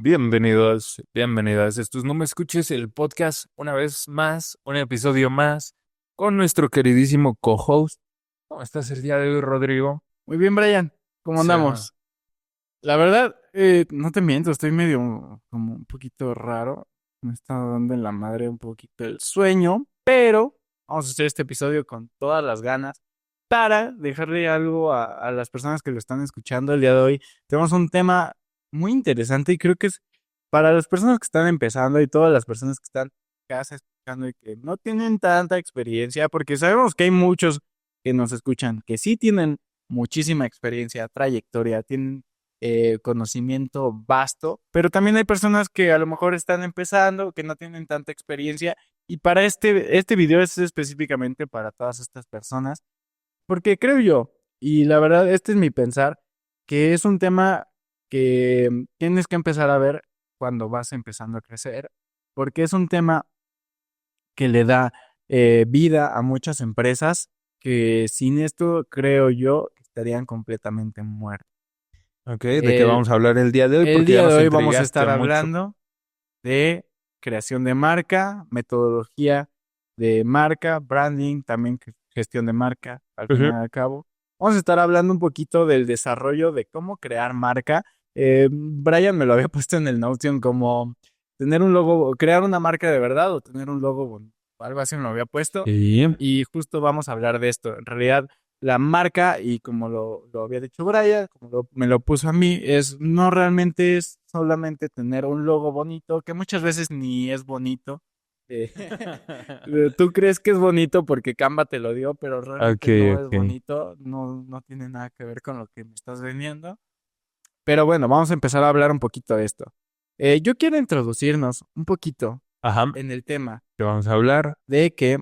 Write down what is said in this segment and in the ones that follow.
Bienvenidos, bienvenidas. Esto es No Me Escuches, el podcast, una vez más, un episodio más, con nuestro queridísimo co-host. ¿Cómo estás el día de hoy, Rodrigo? Muy bien, Brian. ¿Cómo Sí. andamos? La verdad, no te miento, estoy medio como un poquito raro. Me está dando en la madre un poquito el sueño, pero vamos a hacer este episodio con todas las ganas para dejarle algo a las personas que lo están escuchando el día de hoy. Tenemos un tema muy interesante y creo que es para las personas que están empezando y todas las personas que están en casa escuchando y que no tienen tanta experiencia, porque sabemos que hay muchos que nos escuchan que sí tienen muchísima experiencia, trayectoria, tienen conocimiento vasto, pero también hay personas que a lo mejor están empezando, que no tienen tanta experiencia, y para este video es específicamente para todas estas personas, porque creo yo, y la verdad, este es mi pensar, que es un tema que tienes que empezar a ver cuando vas empezando a crecer, porque es un tema que le da vida a muchas empresas que sin esto, creo yo, estarían completamente muertas. Ok, ¿de qué vamos a hablar el día de hoy? El Porque ya día de nos hoy vamos a intrigaste estar mucho. hablando de creación de marca, metodología de marca, branding, también gestión de marca, al Ujú. final y al cabo. Vamos a estar hablando un poquito del desarrollo de cómo crear marca. Brian me lo había puesto en el Notion como tener un logo, crear una marca de verdad o tener un logo bonito. Algo así me lo había puesto. Sí. Y justo vamos a hablar de esto. En realidad, la marca, y como lo había dicho Brian, como me lo puso a mí, no realmente es solamente tener un logo bonito, que muchas veces ni es bonito. Eh, Tú crees que es bonito porque Canva te lo dio, pero Ok, realmente no es ok. bonito, no tiene nada que ver con lo que me estás vendiendo. Pero bueno, vamos a empezar a hablar un poquito de esto. Yo quiero introducirnos un poquito Ajá, en el tema ¿qué vamos a hablar? de que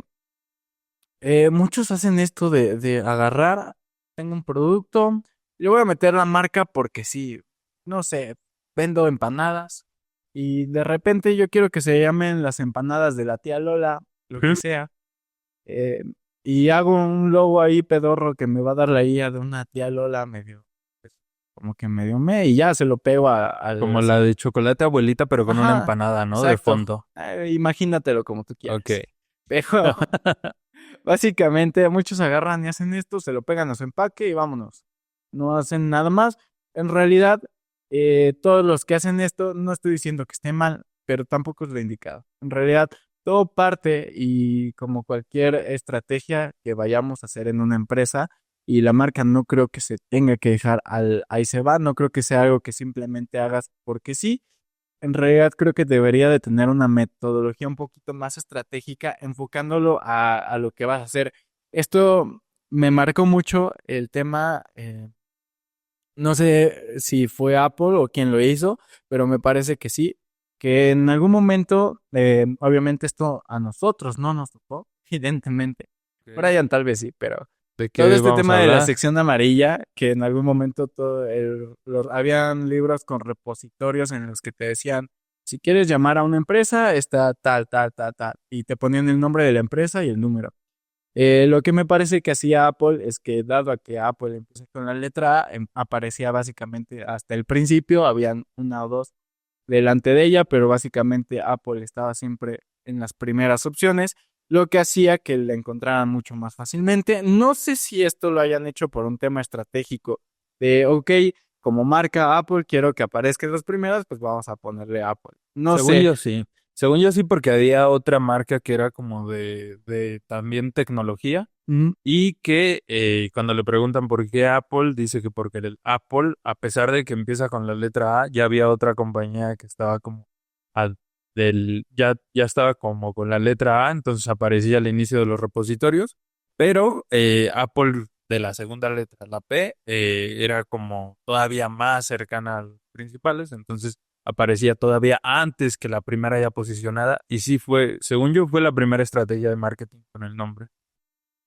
muchos hacen esto de agarrar, tengo un producto, le voy a meter la marca porque sí, no sé, vendo empanadas y de repente yo quiero que se llamen las empanadas de la tía Lola, lo que Ujú. sea, eh, y hago un logo ahí pedorro que me va a dar la IA de una tía Lola medio, pues, como que medio y ya se lo pego a Como las... la de chocolate abuelita, pero con una Ajá, empanada, ¿no? De exacto. fondo. Imagínatelo como tú Ok. quieras. Pero básicamente, muchos agarran y hacen esto, se lo pegan a su empaque y vámonos. No hacen nada más. En realidad, todos los que hacen esto, no estoy diciendo que esté mal, pero tampoco es lo indicado. En realidad, todo parte y como cualquier estrategia que vayamos a hacer en una empresa, y la marca no creo que se tenga que dejar ahí se va, no creo que sea algo que simplemente hagas porque sí. En realidad creo que debería de tener una metodología un poquito más estratégica, enfocándolo a lo que vas a hacer. Esto me marcó mucho el tema, no sé si fue Apple o quien lo hizo, pero me parece que sí, que en algún momento, obviamente esto a nosotros no nos tocó, evidentemente. Ok. Brian tal vez sí, pero ¿De todo qué este vamos a tema de la hablar? sección amarilla, que en algún momento habían libros con repositorios en los que te decían, si quieres llamar a una empresa, está tal, tal, tal, tal, y te ponían el nombre de la empresa y el número. Lo que me parece que hacía Apple es que dado a que Apple empieza con la letra A, aparecía básicamente hasta el principio, habían una o dos delante de ella, pero básicamente Apple estaba siempre en las primeras opciones, lo que hacía que la encontraran mucho más fácilmente. No sé si esto lo hayan hecho por un tema estratégico de, ok, como marca Apple, quiero que aparezca en las primeras, pues vamos a ponerle Apple. No Según sé. yo sí. Según yo sí, porque había otra marca que era como de también tecnología. Mm, Y que cuando le preguntan por qué Apple, dice que porque el Apple, a pesar de que empieza con la letra A, ya había otra compañía que estaba como ya estaba como con la letra A, entonces aparecía al inicio de los repositorios, pero Apple de la segunda letra, la P, era como todavía más cercana a los principales, entonces aparecía todavía antes que la primera ya posicionada, y sí fue, según yo, fue la primera estrategia de marketing con el nombre.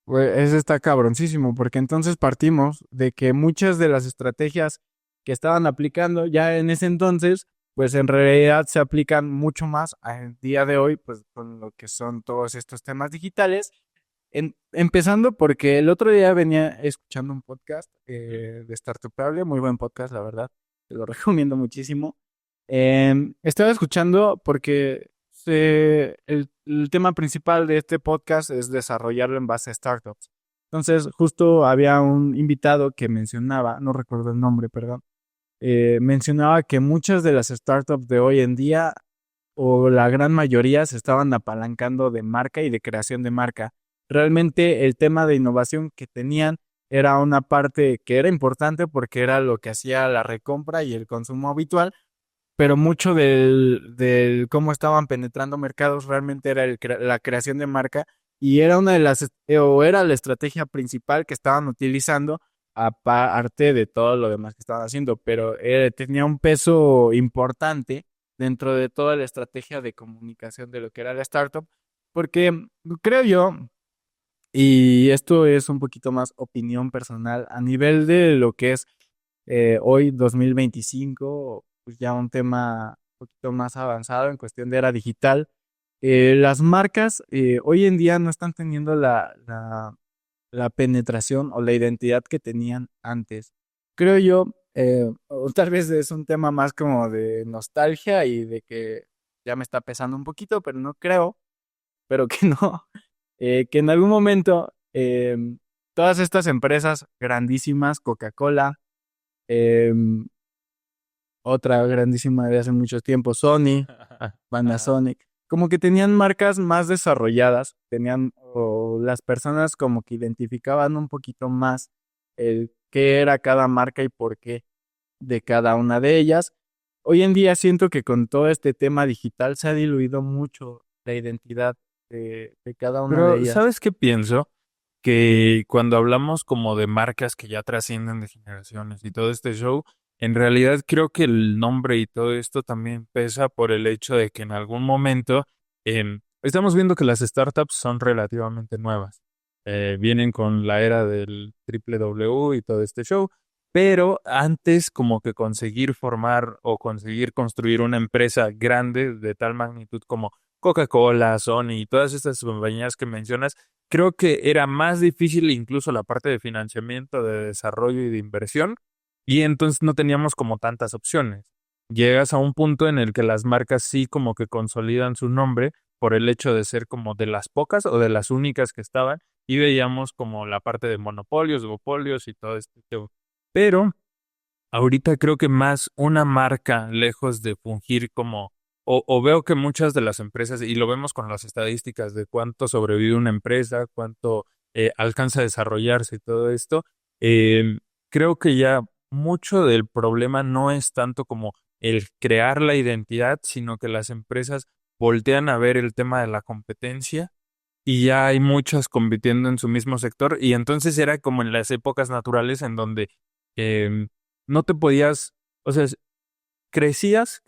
pues ese está cabroncísimo, porque entonces partimos de que muchas de las estrategias que estaban aplicando ya en ese entonces, pues en realidad se aplican mucho más al día de hoy, pues con lo que son todos estos temas digitales. Empezando porque el otro día venía escuchando un podcast de Startupable, muy buen podcast, la verdad, te lo recomiendo muchísimo. Estaba escuchando porque el tema principal de este podcast es desarrollarlo en base a startups. Entonces, justo había un invitado que mencionaba, no recuerdo el nombre, perdón, mencionaba que muchas de las startups de hoy en día, o la gran mayoría, se estaban apalancando de marca y de creación de marca. Realmente el tema de innovación que tenían era una parte que era importante porque era lo que hacía la recompra y el consumo habitual, pero mucho del cómo estaban penetrando mercados realmente era la creación de marca y era una de o era la estrategia principal que estaban utilizando aparte de todo lo demás que estaban haciendo, pero tenía un peso importante dentro de toda la estrategia de comunicación de lo que era la startup, porque creo yo, y esto es un poquito más opinión personal, a nivel de lo que es hoy 2025, pues ya un tema un poquito más avanzado en cuestión de era digital. Las marcas hoy en día no están teniendo la penetración o la identidad que tenían antes. Creo yo, o tal vez es un tema más como de nostalgia y de que ya me está pesando un poquito, pero no creo, pero que no, que en algún momento todas estas empresas grandísimas, Coca-Cola, em, otra grandísima de hace mucho tiempo, Sony, Ajá. Panasonic, como que tenían marcas más desarrolladas, tenían, o las personas como que identificaban un poquito más el qué era cada marca y por qué de cada una de ellas. Hoy en día siento que con todo este tema digital se ha diluido mucho la identidad de cada una de Pero, ellas. ¿sabes qué pienso? Que cuando hablamos como de marcas que ya trascienden de generaciones y todo este show, en realidad creo que el nombre y todo esto también pesa por el hecho de que en algún momento estamos viendo que las startups son relativamente nuevas. Vienen con la era del triple W y todo este show, pero antes como que conseguir formar o conseguir construir una empresa grande de tal magnitud como Coca-Cola, Sony y todas estas compañías que mencionas, creo que era más difícil incluso la parte de financiamiento, de desarrollo y de inversión, y entonces no teníamos como tantas opciones. Llegas a un punto en el que las marcas sí como que consolidan su nombre por el hecho de ser como de las pocas o de las únicas que estaban, y veíamos como la parte de monopolios, duopolios y todo este show. Pero ahorita creo que más una marca, lejos de fungir como, o veo que muchas de las empresas, y lo vemos con las estadísticas de cuánto sobrevive una empresa, cuánto alcanza a desarrollarse y todo esto, eh, creo que ya mucho del problema no es tanto como el crear la identidad, sino que las empresas voltean a ver el tema de la competencia y ya hay muchas compitiendo en su mismo sector y entonces era como en las épocas naturales en donde em, no te podías, o sea, crecías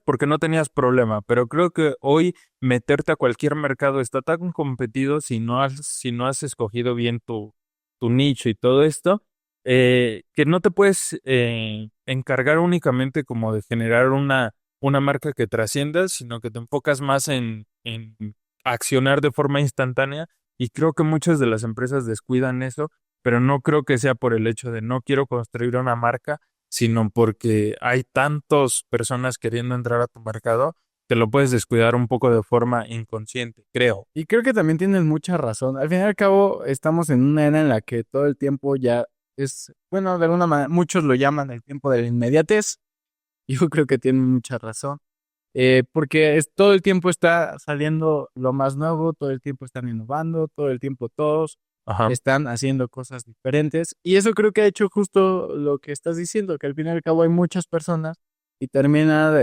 porque no tenías problema, pero creo que hoy meterte a cualquier mercado está tan competido si no has escogido bien tu nicho y todo esto, que no te puedes encargar únicamente como de generar una marca que trascienda, sino que te enfocas más en accionar de forma instantánea y creo que muchas de las empresas descuidan eso, pero no creo que sea por el hecho de no quiero construir una marca sino porque hay tantas personas queriendo entrar a tu mercado que lo puedes descuidar un poco de forma inconsciente, creo. Y creo que también tienes mucha razón. Al fin y al cabo, estamos en una era en la que todo el tiempo ya es, bueno, de alguna manera, muchos lo llaman el tiempo de la inmediatez. Yo creo que tienen mucha razón. Porque todo el tiempo está saliendo lo más nuevo, todo el tiempo están innovando, todo el tiempo todos Ajá. están haciendo cosas diferentes. Y eso creo que ha hecho justo lo que estás diciendo, que al fin y al cabo hay muchas personas y termina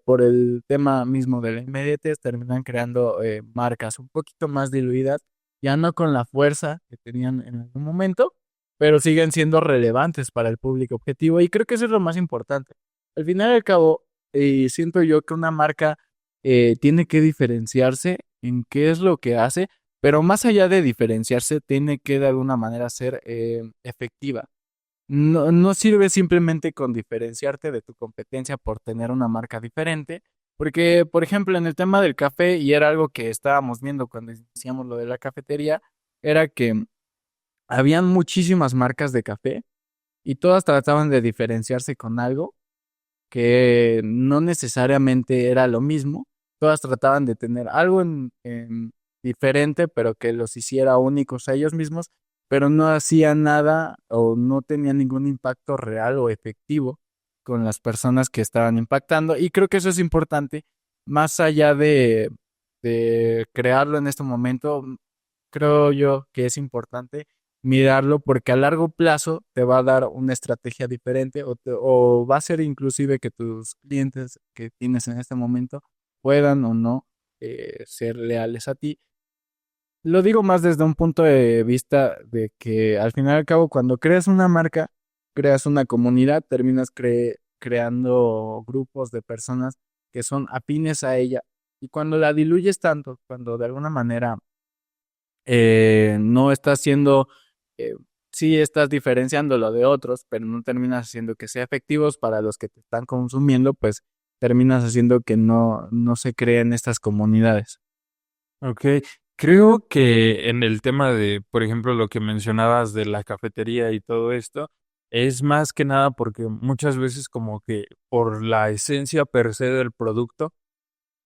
por el tema mismo de la inmediatez, terminan creando marcas un poquito más diluidas, ya no con la fuerza que tenían en algún momento, pero siguen siendo relevantes para el público objetivo. Y creo que eso es lo más importante. Al final y al cabo, siento yo que una marca tiene que diferenciarse en qué es lo que hace, pero más allá de diferenciarse, tiene que de alguna manera ser efectiva. No, no sirve simplemente con diferenciarte de tu competencia por tener una marca diferente, porque, por ejemplo, en el tema del café, y era algo que estábamos viendo cuando iniciamos lo de la cafetería, era que habían muchísimas marcas de café y todas trataban de diferenciarse con algo que no necesariamente era lo mismo. Todas trataban de tener algo en diferente, pero que los hiciera únicos a ellos mismos, pero no hacían nada o no tenían ningún impacto real o efectivo con las personas que estaban impactando. Y creo que eso es importante, más allá de crearlo en este momento, creo yo que es importante mirarlo porque a largo plazo te va a dar una estrategia diferente o va a ser inclusive que tus clientes que tienes en este momento puedan o no ser leales a ti. Lo digo más desde un punto de vista de que al final y al cabo cuando creas una marca, creas una comunidad, terminas creando grupos de personas que son afines a ella y cuando la diluyes tanto, cuando de alguna manera no estás haciendo, eh, sí estás diferenciándolo de otros, pero no terminas haciendo que sea efectivos para los que te están consumiendo, pues terminas haciendo que no se creen estas comunidades. Ok, creo que en el tema de, por ejemplo, lo que mencionabas de la cafetería y todo esto, es más que nada porque muchas veces como que por la esencia per se del producto,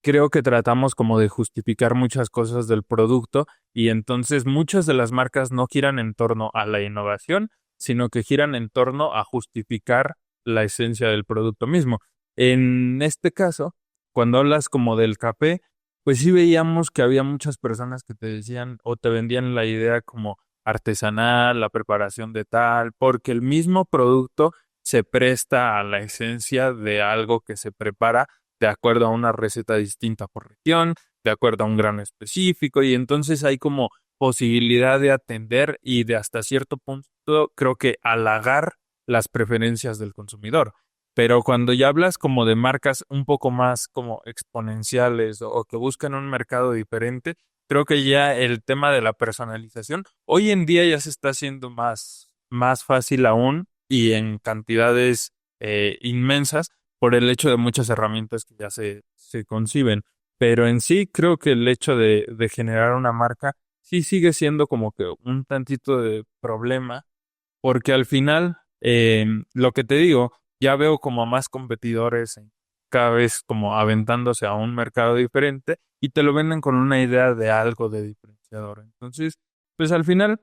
creo que tratamos como de justificar muchas cosas del producto y entonces muchas de las marcas no giran en torno a la innovación, sino que giran en torno a justificar la esencia del producto mismo. En este caso, cuando hablas como del café, pues sí veíamos que había muchas personas que te decían o te vendían la idea como artesanal, la preparación de tal, porque el mismo producto se presta a la esencia de algo que se prepara de acuerdo a una receta distinta por región, de acuerdo a un grano específico, y entonces hay como posibilidad de atender y de hasta cierto punto creo que halagar las preferencias del consumidor. Pero cuando ya hablas como de marcas un poco más como exponenciales o que buscan un mercado diferente, creo que ya el tema de la personalización hoy en día ya se está haciendo más fácil aún y en cantidades inmensas por el hecho de muchas herramientas que ya se conciben. Pero en sí creo que el hecho de generar una marca sí sigue siendo como que un tantito de problema, porque al final, lo que te digo, ya veo como a más competidores cada vez como aventándose a un mercado diferente y te lo venden con una idea de algo de diferenciador. Entonces, pues al final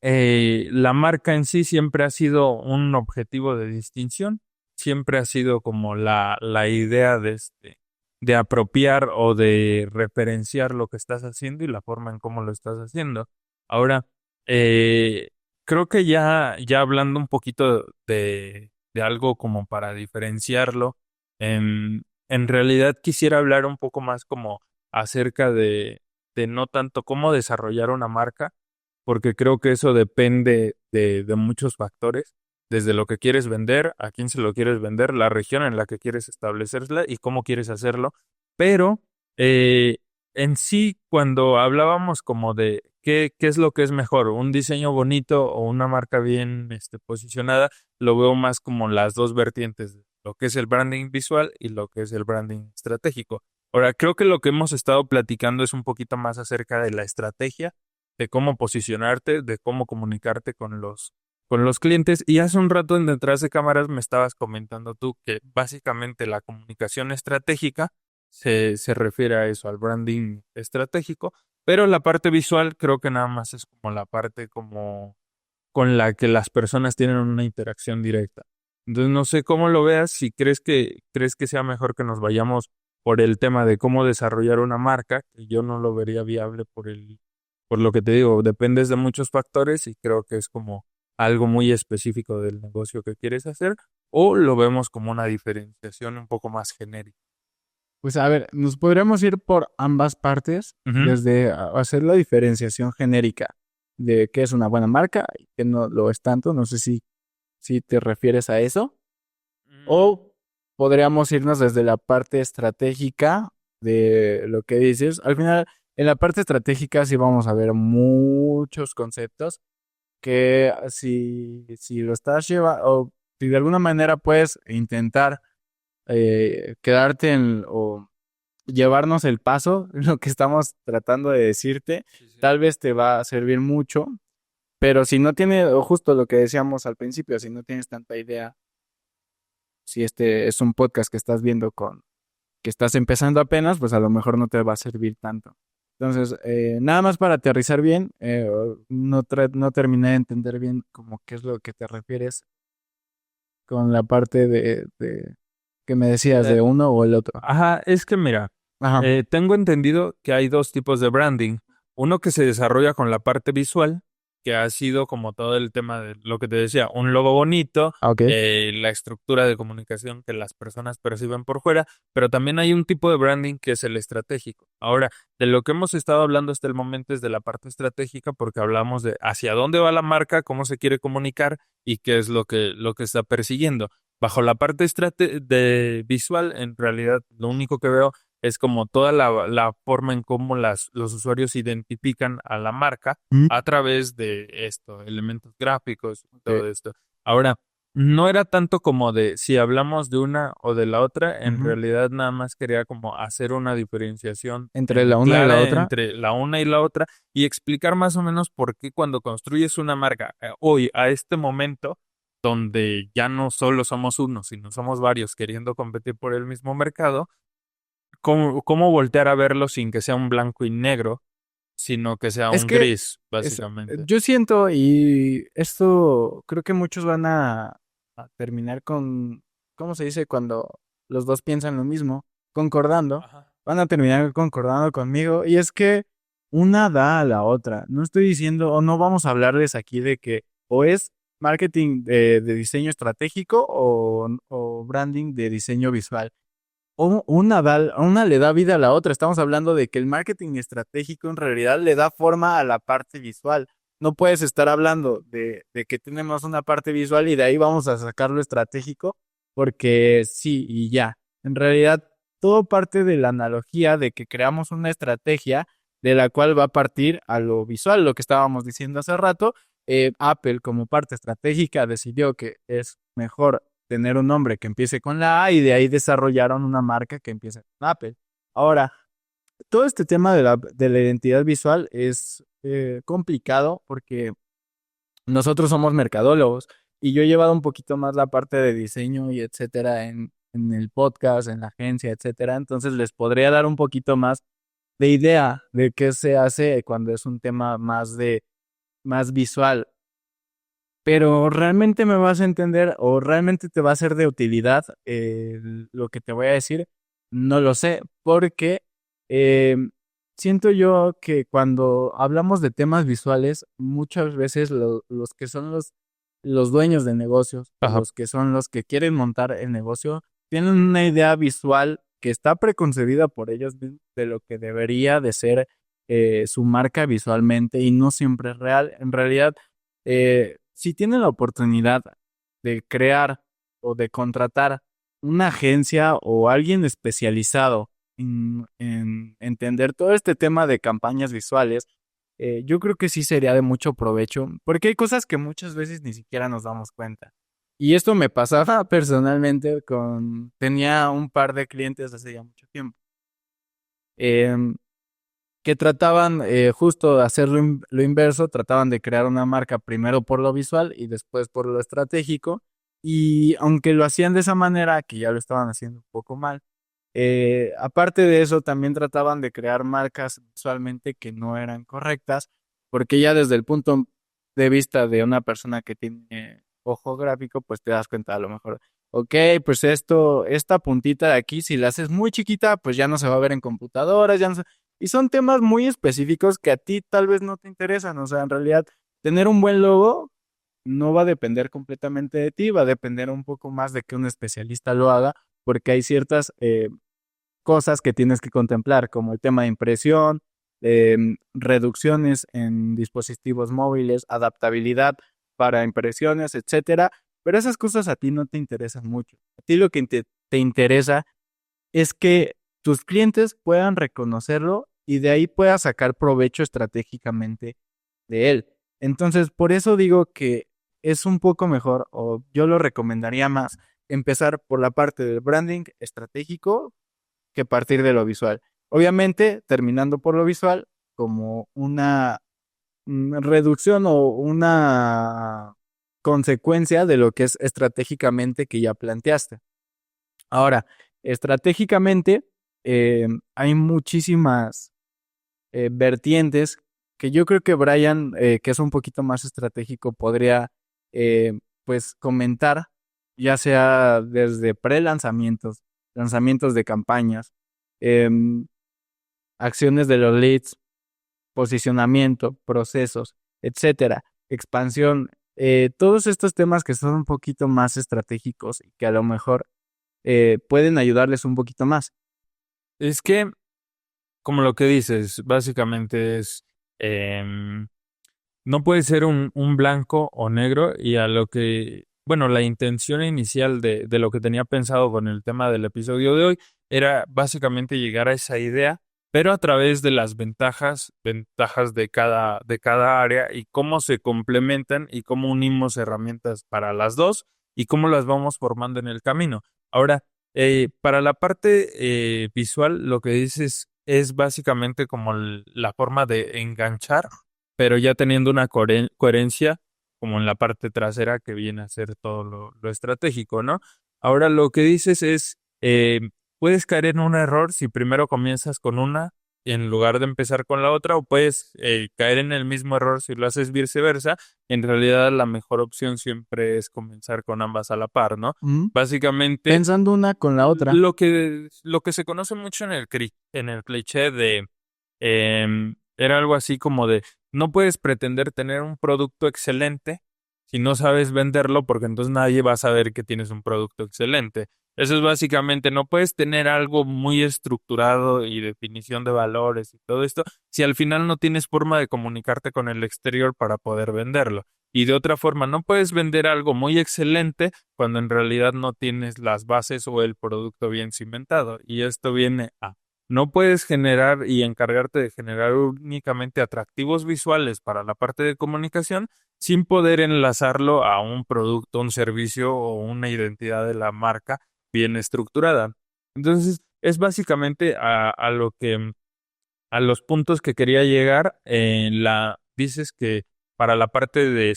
la marca en sí siempre ha sido un objetivo de distinción, siempre ha sido como la idea de apropiar o de referenciar lo que estás haciendo y la forma en cómo lo estás haciendo. Ahora, eh, creo que ya hablando un poquito de algo como para diferenciarlo, en realidad quisiera hablar un poco más como acerca de no tanto cómo desarrollar una marca, porque creo que eso depende de muchos factores, desde lo que quieres vender, a quién se lo quieres vender, la región en la que quieres establecerla y cómo quieres hacerlo. Pero eh, en sí, cuando hablábamos como de qué es lo que es mejor, un diseño bonito o una marca bien posicionada, lo veo más como las dos vertientes, lo que es el branding visual y lo que es el branding estratégico. Ahora, creo que lo que hemos estado platicando es un poquito más acerca de la estrategia de cómo posicionarte, de cómo comunicarte con los clientes. Y hace un rato en detrás de cámaras me estabas comentando tú que básicamente la comunicación estratégica se refiere a eso, al branding estratégico, pero la parte visual creo que nada más es como la parte como con la que las personas tienen una interacción directa. Entonces no sé cómo lo veas, si crees que sea mejor que nos vayamos por el tema de cómo desarrollar una marca, que yo no lo vería viable por lo que te digo, dependes de muchos factores y creo que es como algo muy específico del negocio que quieres hacer, o lo vemos como una diferenciación un poco más genérica. Pues a ver, nos podríamos ir por ambas partes, Ujú. desde hacer la diferenciación genérica de qué es una buena marca y qué no lo es tanto. No sé si te refieres a eso. Mm, O podríamos irnos desde la parte estratégica de lo que dices. Al final, en la parte estratégica sí vamos a ver muchos conceptos que si lo estás llevando, o si de alguna manera puedes intentar quedarte o llevarnos el paso, lo que estamos tratando de decirte, sí, sí. tal vez te va a servir mucho, pero si no tiene, o justo lo que decíamos al principio, si no tienes tanta idea si este es un podcast que estás viendo que estás empezando apenas, pues a lo mejor no te va a servir tanto. Entonces, nada más para aterrizar bien, no terminé de entender bien como qué es lo que te refieres con la parte de que me decías de uno o el otro. Ajá, es que mira, Ajá. tengo entendido que hay dos tipos de branding. Uno que se desarrolla con la parte visual, que ha sido como todo el tema de lo que te decía, un logo bonito, Ah, ok. la estructura de comunicación que las personas perciben por fuera, pero también hay un tipo de branding que es el estratégico. Ahora, de lo que hemos estado hablando hasta el momento es de la parte estratégica porque hablamos de hacia dónde va la marca, cómo se quiere comunicar y qué es lo que está persiguiendo. Bajo la parte de visual, en realidad lo único que veo es como toda la forma en cómo los usuarios identifican a la marca Mm, a través de esto, elementos gráficos, ok. todo esto. Ahora, no era tanto como de si hablamos de una o de la otra, en Ujú. realidad nada más quería como hacer una diferenciación Entre en la una y la clara otra. entre la una y la otra y explicar más o menos por qué cuando construyes una marca hoy a este momento donde ya no solo somos uno, sino somos varios queriendo competir por el mismo mercado, cómo voltear a verlo sin que sea un blanco y negro, sino que sea Es un que gris, básicamente. yo siento, y esto creo que muchos van a terminar con, ¿cómo se dice? Cuando los dos piensan lo mismo, concordando, Ajá. van a terminar concordando conmigo. Y es que una da a la otra. No estoy diciendo, o no vamos a hablarles aquí de que o es marketing de diseño estratégico o branding de diseño visual. Una le da vida a la otra. Estamos hablando de que el marketing estratégico en realidad le da forma a la parte visual. No puedes estar hablando de que tenemos una parte visual y de ahí vamos a sacar lo estratégico, porque sí y ya. En realidad, todo parte de la analogía de que creamos una estrategia de la cual va a partir a lo visual, lo que estábamos diciendo hace rato. Apple, como parte estratégica, decidió que es mejor tener un nombre que empiece con la A y de ahí desarrollaron una marca que empieza con Apple. Ahora, todo este tema de la identidad visual es complicado porque nosotros somos mercadólogos y yo he llevado un poquito más la parte de diseño y etcétera en el podcast, en la agencia, etcétera. Entonces les podría dar un poquito más de idea de qué se hace cuando es un tema más visual, pero realmente me vas a entender o realmente te va a ser de utilidad lo que te voy a decir. No lo sé, porque eh, siento yo que cuando hablamos de temas visuales, muchas veces los que son los dueños de negocios o Ajá. los que son los que quieren montar el negocio, tienen una idea visual que está preconcebida por ellos mismos de lo que debería de ser su marca visualmente y no siempre es real. En realidad, si tienen la oportunidad de crear o de contratar una agencia o alguien especializado en entender todo este tema de campañas visuales, yo creo que sí sería de mucho provecho, porque hay cosas que muchas veces ni siquiera nos damos cuenta. Y esto me pasaba personalmente tenía un par de clientes hace ya mucho tiempo. em, que trataban justo de hacer lo inverso, trataban de crear una marca primero por lo visual y después por lo estratégico. Y aunque lo hacían de esa manera, que ya lo estaban haciendo un poco mal, aparte de eso, también trataban de crear marcas visualmente que no eran correctas, porque ya desde el punto de vista de una persona que tiene ojo gráfico, pues te das cuenta a lo mejor, ok, pues esta puntita de aquí, si la haces muy chiquita, pues ya no se va a ver en computadoras, ya no se y son temas muy específicos que a ti tal vez no te interesan. O sea, en realidad, tener un buen logo no va a depender completamente de ti, va a depender un poco más de que un especialista lo haga, porque hay ciertas cosas que tienes que contemplar, como el tema de impresión, reducciones en dispositivos móviles, adaptabilidad para impresiones, etcétera. Pero esas cosas a ti no te interesan mucho. A ti lo que te interesa es que tus clientes puedan reconocerlo y de ahí puedas sacar provecho estratégicamente de él. Entonces, por eso digo que es un poco mejor, o yo lo recomendaría más, empezar por la parte del branding estratégico que partir de lo visual. Obviamente, terminando por lo visual, como una reducción o una consecuencia de lo que es estratégicamente que ya planteaste. Ahora, estratégicamente, hay muchísimas vertientes que yo creo que Brian, que es un poquito más estratégico, podría pues comentar, ya sea desde pre-lanzamientos, lanzamientos de campañas, em, acciones de los leads, posicionamiento, procesos, etcétera, expansión, todos estos temas que son un poquito más estratégicos y que a lo mejor pueden ayudarles un poquito más. Es que, como lo que dices, básicamente es, em, no puede ser un blanco o negro y a lo que, bueno, la intención inicial de lo que tenía pensado con el tema del episodio de hoy era básicamente llegar a esa idea, pero a través de las ventajas de cada área y cómo se complementan y cómo unimos herramientas para las dos y cómo las vamos formando en el camino. Ahora, para la parte visual, lo que dices es básicamente como la forma de enganchar pero ya teniendo una coherencia como en la parte trasera que viene a ser todo lo estratégico, ¿no? Ahora lo que dices es, puedes caer en un error si primero comienzas con una en lugar de empezar con la otra, o puedes caer en el mismo error si lo haces viceversa. En realidad la mejor opción siempre es comenzar con ambas a la par, ¿no? ¿Mm? Básicamente, Pensando una con la otra. lo que se conoce mucho en en el cliché de era algo así como de no puedes pretender tener un producto excelente si no sabes venderlo, porque entonces nadie va a saber que tienes un producto excelente. Eso es básicamente, no puedes tener algo muy estructurado y definición de valores y todo esto si al final no tienes forma de comunicarte con el exterior para poder venderlo. Y de otra forma, no puedes vender algo muy excelente cuando en realidad no tienes las bases o el producto bien cimentado. Y esto viene a no puedes generar y encargarte de generar únicamente atractivos visuales para la parte de comunicación sin poder enlazarlo a un producto, un servicio o una identidad de la marca bien estructurada. Entonces, es básicamente a lo que a los puntos que quería llegar. Dices que para la parte de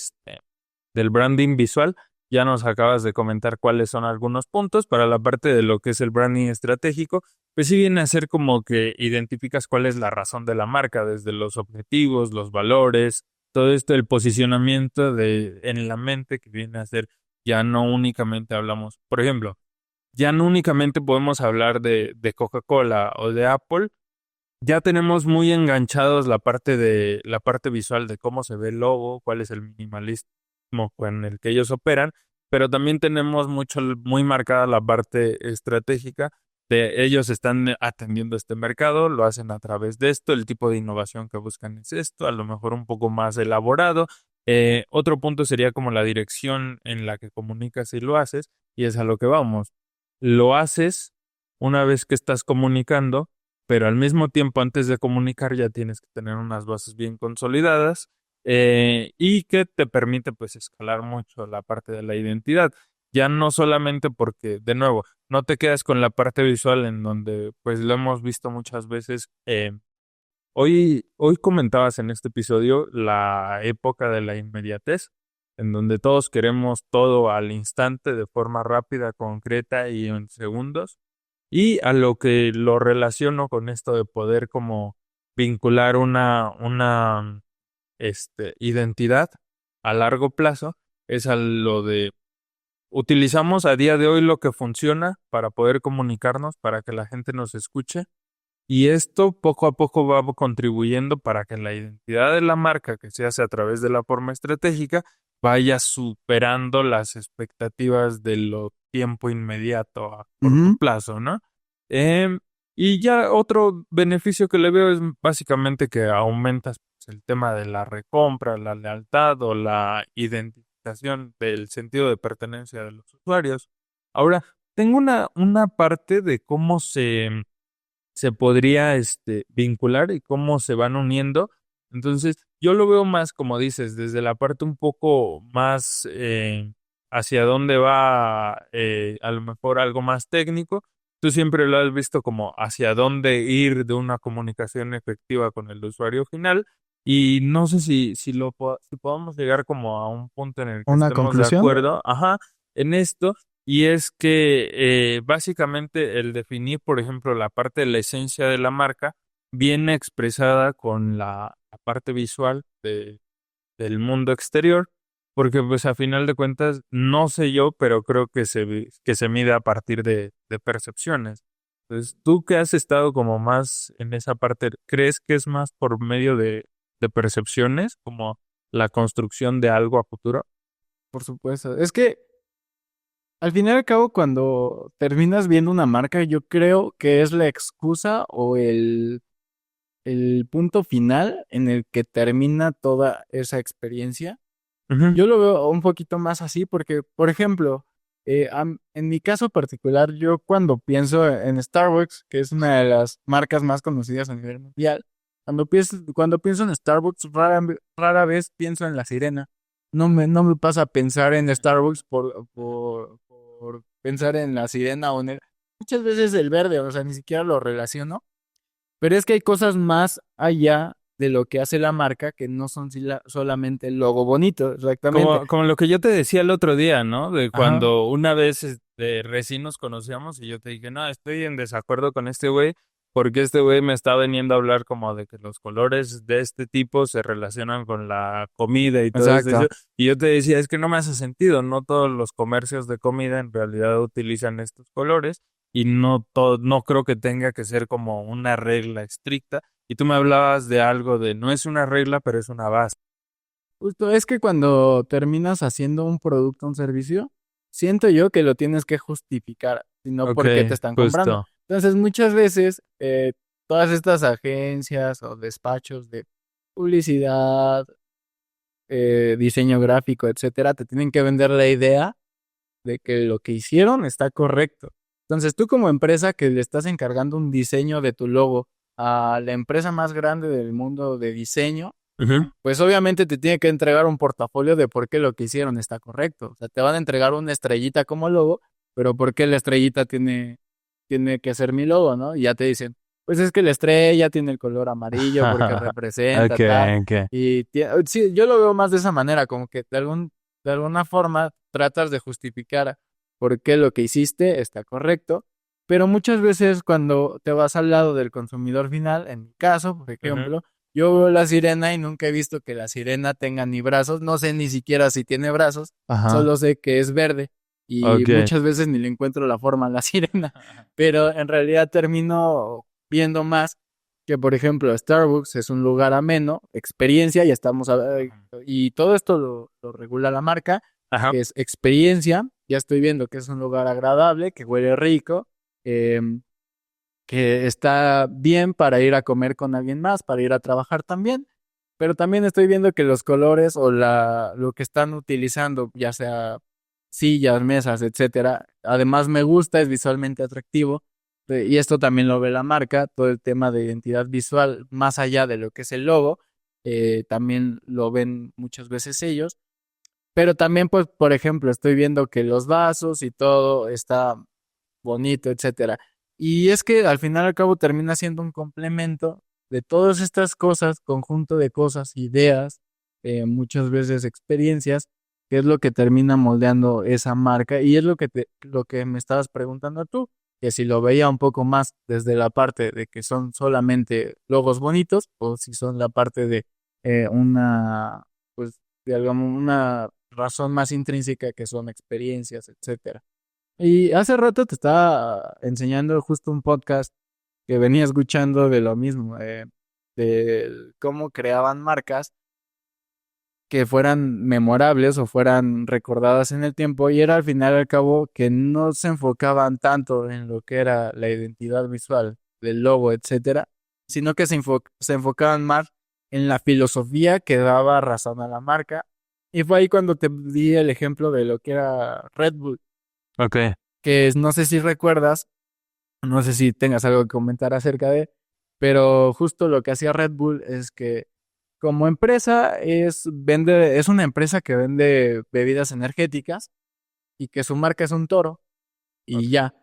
del branding visual, ya nos acabas de comentar cuáles son algunos puntos. Para la parte de lo que es el branding estratégico, pues sí viene a ser como que identificas cuál es la razón de la marca, desde los objetivos, los valores, todo esto, el posicionamiento en la mente que viene a ser, ya no únicamente hablamos, por ejemplo, ya no únicamente podemos hablar de Coca-Cola o de Apple, ya tenemos muy enganchados la parte visual de cómo se ve el logo, cuál es el minimalismo con el que ellos operan, pero también tenemos muy marcada la parte estratégica de ellos están atendiendo este mercado, lo hacen a través de esto, el tipo de innovación que buscan es esto, a lo mejor un poco más elaborado. Otro punto sería como la dirección en la que comunicas y lo haces, y es a lo que vamos. Lo haces una vez que estás comunicando, pero al mismo tiempo antes de comunicar ya tienes que tener unas bases bien consolidadas y que te permite pues escalar mucho la parte de la identidad. Ya no solamente porque, de nuevo, no te quedas con la parte visual en donde pues lo hemos visto muchas veces. Hoy comentabas en este episodio la época de la inmediatez, en donde todos queremos todo al instante, de forma rápida, concreta y en segundos. Y a lo que lo relaciono con esto de poder como vincular una identidad a largo plazo, es a lo de utilizamos a día de hoy lo que funciona para poder comunicarnos, para que la gente nos escuche. Y esto poco a poco va contribuyendo para que la identidad de la marca, que se hace a través de la forma estratégica, vaya superando las expectativas de lo tiempo inmediato a corto Ujú. plazo, ¿no? Em, y ya otro beneficio que le veo es básicamente que aumentas pues, el tema de la recompra, la lealtad o la identificación del sentido de pertenencia de los usuarios. Ahora, tengo una parte de cómo se podría vincular y cómo se van uniendo. Entonces, yo lo veo más, como dices, desde la parte un poco más hacia dónde va, a lo mejor algo más técnico. Tú siempre lo has visto como hacia dónde ir de una comunicación efectiva con el usuario final. Y no sé si podamos llegar como a un punto en el que Una estemos de conclusión. acuerdo, ajá, en esto. y es que básicamente el definir, por ejemplo, la parte de la esencia de la marca viene expresada con la parte visual del mundo exterior, porque pues a final de cuentas, no sé yo, pero creo que que se mide a partir de percepciones. Entonces, tú que has estado como más en esa parte, ¿crees que es más por medio de percepciones, como la construcción de algo a futuro? Por supuesto. Es que al fin y al cabo, cuando terminas viendo una marca, yo creo que es la excusa o el punto final en el que termina toda esa experiencia. Ujú. Yo lo veo un poquito más así porque, por ejemplo, en mi caso particular, yo cuando pienso en Starbucks, que es una de las marcas más conocidas a nivel mundial, cuando pienso en Starbucks, rara vez pienso en la sirena. No me pasa a pensar en Starbucks por pensar en la sirena o muchas veces el verde, o sea, ni siquiera lo relaciono. Pero es que hay cosas más allá de lo que hace la marca que no son solamente el logo bonito, exactamente. Como lo que yo te decía el otro día, ¿no? De Ajá, cuando una vez recién nos conocíamos y yo te dije, no, estoy en desacuerdo con este güey, porque este güey me está veniendo a hablar como de que los colores de este tipo se relacionan con la comida y todo eso. exacto. Y yo te decía, es que no me hace sentido, no todos los comercios de comida en realidad utilizan estos colores y no creo que tenga que ser como una regla estricta. Y tú me hablabas de algo de no es una regla, pero es una base. Justo es que cuando terminas haciendo un producto o un servicio, siento yo que lo tienes que justificar, sino Ok, porque te están comprando. justo. Entonces, muchas veces, todas estas agencias o despachos de publicidad, diseño gráfico, etcétera, te tienen que vender la idea de que lo que hicieron está correcto. Entonces, tú como empresa que le estás encargando un diseño de tu logo a la empresa más grande del mundo de diseño, Ujú. pues obviamente te tiene que entregar un portafolio de por qué lo que hicieron está correcto. O sea, te van a entregar una estrellita como logo, pero ¿por qué la estrellita tiene que ser mi logo, ¿no? Y ya te dicen, pues es que la estrella tiene el color amarillo porque representa tal. Okay, okay. Y sí, yo lo veo más de esa manera, como que de alguna forma tratas de justificar por qué lo que hiciste está correcto. Pero muchas veces cuando te vas al lado del consumidor final, en mi caso, por Ujú. ejemplo, yo veo la sirena y nunca he visto que la sirena tenga ni brazos, no sé ni siquiera si tiene brazos, Ajá. solo sé que es verde y Okay. muchas veces ni le encuentro la forma a la sirena, pero en realidad termino viendo más que, por ejemplo, Starbucks es un lugar ameno, experiencia, ya y todo esto lo regula la marca, Ajá. que es experiencia, ya estoy viendo que es un lugar agradable, que huele rico, em, que está bien para ir a comer con alguien más, para ir a trabajar también, pero también estoy viendo que los colores o lo que están utilizando, ya sea sillas, mesas, etcétera, además me gusta, es visualmente atractivo, y esto también lo ve la marca, todo el tema de identidad visual, más allá de lo que es el logo, también lo ven muchas veces ellos, pero también, pues, por ejemplo, estoy viendo que los vasos y todo está bonito, etcétera. Y es que al final al cabo termina siendo un complemento de todas estas cosas, conjunto de cosas, ideas, muchas veces experiencias, que es lo que termina moldeando esa marca y es lo que me estabas preguntando tú, que si lo veía un poco más desde la parte de que son solamente logos bonitos o si son la parte de pues, digamos, una razón más intrínseca que son experiencias, etcétera. Y hace rato te estaba enseñando justo un podcast que venía escuchando de lo mismo, de cómo creaban marcas que fueran memorables o fueran recordadas en el tiempo y era al final y al cabo que no se enfocaban tanto en lo que era la identidad visual del logo, etcétera, sino que se enfocaban más en la filosofía que daba razón a la marca. Y fue ahí cuando te di el ejemplo de lo que era Red Bull, Okay. no sé si recuerdas. No sé si tengas algo que comentar acerca pero justo lo que hacía Red Bull es que como empresa es una empresa que vende bebidas energéticas y que su marca es un toro y Okay. ya.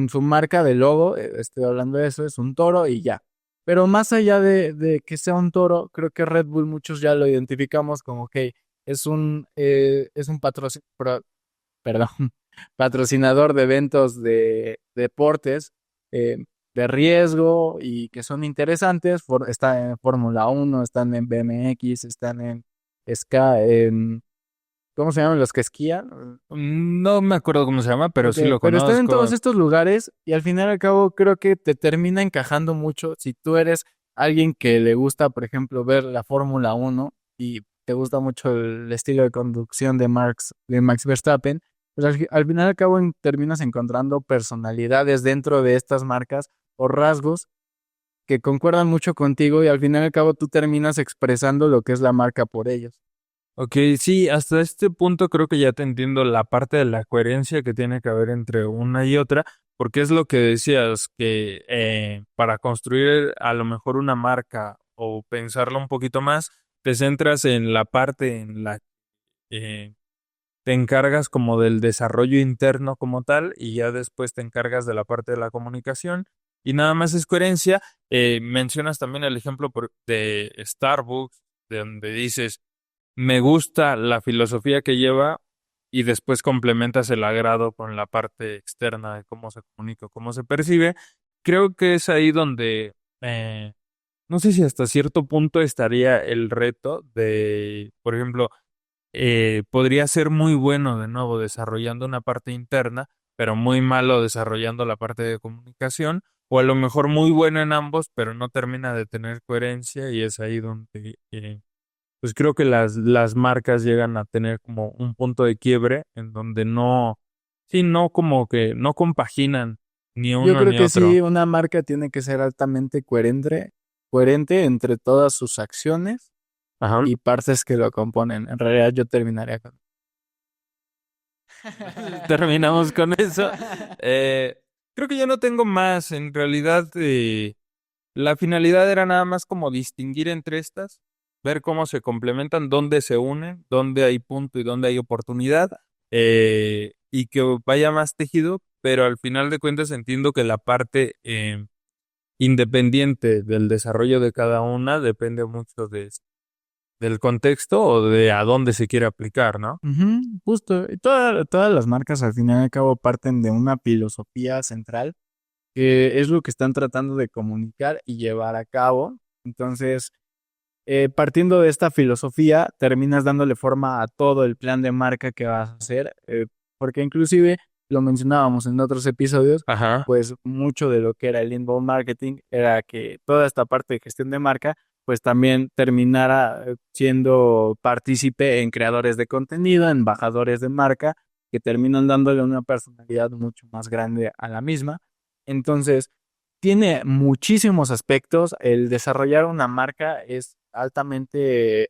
Su marca de logo, estoy hablando de eso, es un toro y ya. Pero más allá de que sea un toro, creo que Red Bull muchos ya lo identificamos como que es un patrocinio, perdón, patrocinador de eventos de deportes de riesgo y que son interesantes. Están en Fórmula 1, están en BMX, están en Ska, ¿cómo se llaman los que esquían? No me acuerdo cómo se llama, pero Ok, sí lo pero están en todos conozco. estos lugares y al final y al cabo creo que te termina encajando mucho si tú eres alguien que le gusta, por ejemplo, ver la Fórmula 1 y te gusta mucho el estilo de conducción de Max Verstappen, pues al final y al cabo terminas encontrando personalidades dentro de estas marcas o rasgos que concuerdan mucho contigo y al final y al cabo tú terminas expresando lo que es la marca por ellos. Ok, sí, hasta este punto creo que ya te entiendo la parte de la coherencia que tiene que haber entre una y otra, porque es lo que decías, que para construir a lo mejor una marca o pensarla un poquito más, te centras en la parte en la que te encargas como del desarrollo interno como tal y ya después te encargas de la parte de la comunicación y nada más es coherencia. Mencionas también el ejemplo de Starbucks, de donde dices me gusta la filosofía que lleva y después complementas el agrado con la parte externa de cómo se comunica, cómo se percibe. Creo que es ahí donde, no sé si hasta cierto punto estaría el reto de, por ejemplo, podría ser muy bueno de nuevo desarrollando una parte interna, pero muy malo desarrollando la parte de comunicación, o a lo mejor muy bueno en ambos, pero no termina de tener coherencia y es ahí donde pues creo que las marcas llegan a tener como un punto de quiebre en donde no, sí, no como que no compaginan ni Yo uno creo ni que sí, otro. una marca tiene que ser altamente coherente entre todas sus acciones Ajá. y partes que lo componen. En realidad yo terminaría con... Terminamos con eso. Eh, Creo que yo no tengo más. En realidad, la finalidad era nada más como distinguir entre estas, ver cómo se complementan, dónde se unen, dónde hay punto y dónde hay oportunidad, y que vaya más tejido, pero al final de cuentas entiendo que la parte independiente del desarrollo de cada una depende mucho del contexto o de a dónde se quiere aplicar, ¿no? Ujú, justo. Y todas las marcas al final y al cabo parten de una filosofía central que es lo que están tratando de comunicar y llevar a cabo. Entonces, partiendo de esta filosofía, terminas dándole forma a todo el plan de marca que vas a hacer, porque inclusive lo mencionábamos en otros episodios, Ajá. pues mucho de lo que era el inbound marketing era que toda esta parte de gestión de marca, pues también terminara siendo partícipe en creadores de contenido, embajadores de marca, que terminan dándole una personalidad mucho más grande a la misma. Entonces, tiene muchísimos aspectos. El desarrollar una marca es altamente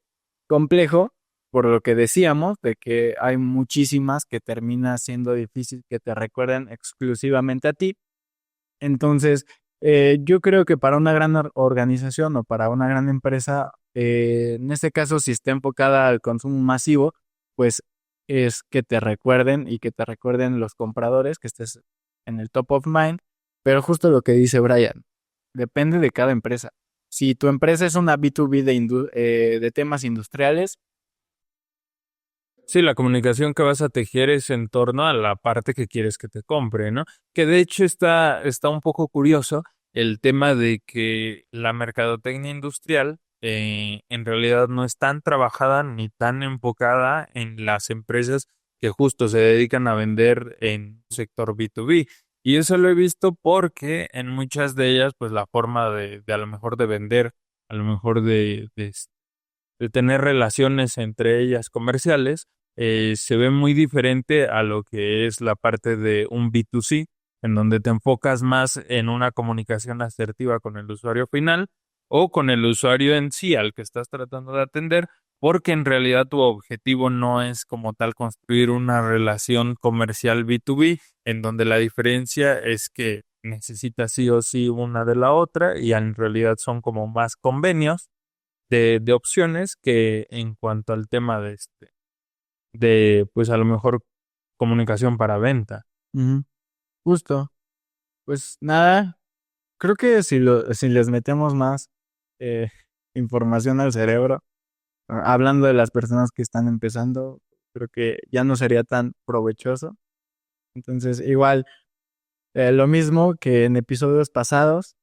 complejo, por lo que decíamos, de que hay muchísimas que termina siendo difícil que te recuerden exclusivamente a ti. Entonces, yo creo que para una gran organización o para una gran empresa, en este caso, si está enfocada al consumo masivo, pues es que te recuerden y que te recuerden los compradores, que estés en el top of mind. Pero justo lo que dice Brian, depende de cada empresa. Si tu empresa es una B2B de temas industriales, Sí, la comunicación que vas a tejer es en torno a la parte que quieres que te compre, ¿no? Que de hecho está un poco curioso el tema de que la mercadotecnia industrial en realidad no es tan trabajada ni tan enfocada en las empresas que justo se dedican a vender en sector B2B. Y eso lo he visto porque en muchas de ellas, pues la forma de a lo mejor de vender, a lo mejor de tener relaciones entre ellas comerciales, se ve muy diferente a lo que es la parte de un B2C, en donde te enfocas más en una comunicación asertiva con el usuario final o con el usuario en sí al que estás tratando de atender, porque en realidad tu objetivo no es como tal construir una relación comercial B2B, en donde la diferencia es que necesitas sí o sí una de la otra y en realidad son como más convenios de opciones que en cuanto al tema de pues a lo mejor comunicación para venta. ujú, justo, pues nada, creo que si les metemos más eh, información al cerebro, hablando de las personas que están empezando, creo que ya no sería tan provechoso. Entonces, igual, lo mismo que en episodios pasados.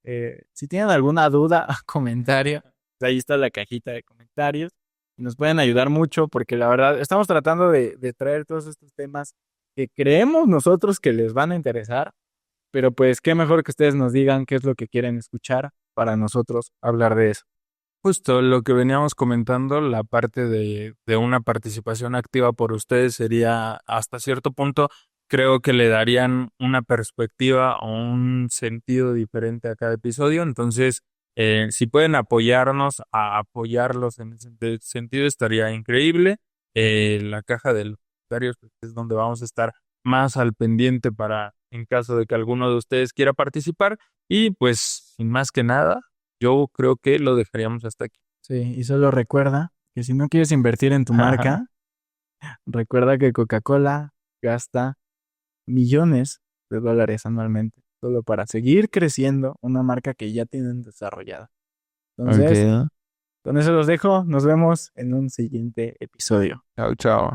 Si tienen alguna duda o comentario, pues ahí está la cajita de comentarios. Nos pueden ayudar mucho porque la verdad estamos tratando de traer todos estos temas que creemos nosotros que les van a interesar, pero pues qué mejor que ustedes nos digan qué es lo que quieren escuchar para nosotros hablar de eso. Justo lo que veníamos comentando, la parte de una participación activa por ustedes sería hasta cierto punto, creo que le darían una perspectiva o un sentido diferente a cada episodio. Entonces, si pueden apoyarnos a apoyarlos en ese sentido, estaría increíble. La caja de los comentarios pues, es donde vamos a estar más al pendiente para en caso de que alguno de ustedes quiera participar. Y pues, sin más que nada. Yo creo que lo dejaríamos hasta aquí. Sí, y solo recuerda que si no quieres invertir en tu marca, recuerda que Coca-Cola gasta millones de dólares anualmente solo para seguir creciendo una marca que ya tienen desarrollada. Entonces, Ok. con eso los dejo. Nos vemos en un siguiente episodio. Chao, chao.